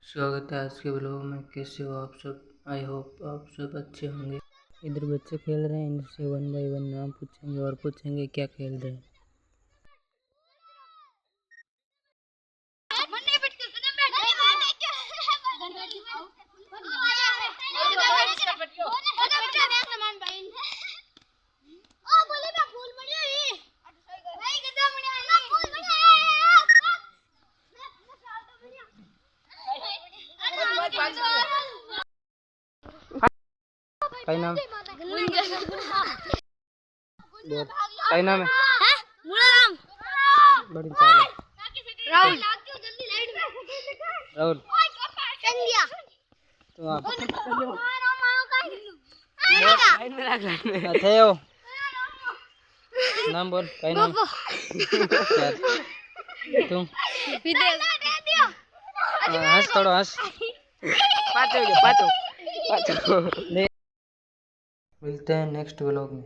स्वागत है आज के ब्लॉग में। कैसे हो आप सब? आई होप आप सब अच्छे होंगे। इधर बच्चे खेल रहे हैं, इनसे 1 बाय 1 नाम पूछेंगे और पूछेंगे क्या खेल रहे हैं। काय नाम? काय नाम है? बड़ी चाल है। राहुल। राहुल तो आप थे हो। नाम बोल। काय नाम? तुम हंस, थोड़ा हंस। पाँचों मिलते हैं नेक्स्ट व्लॉग में।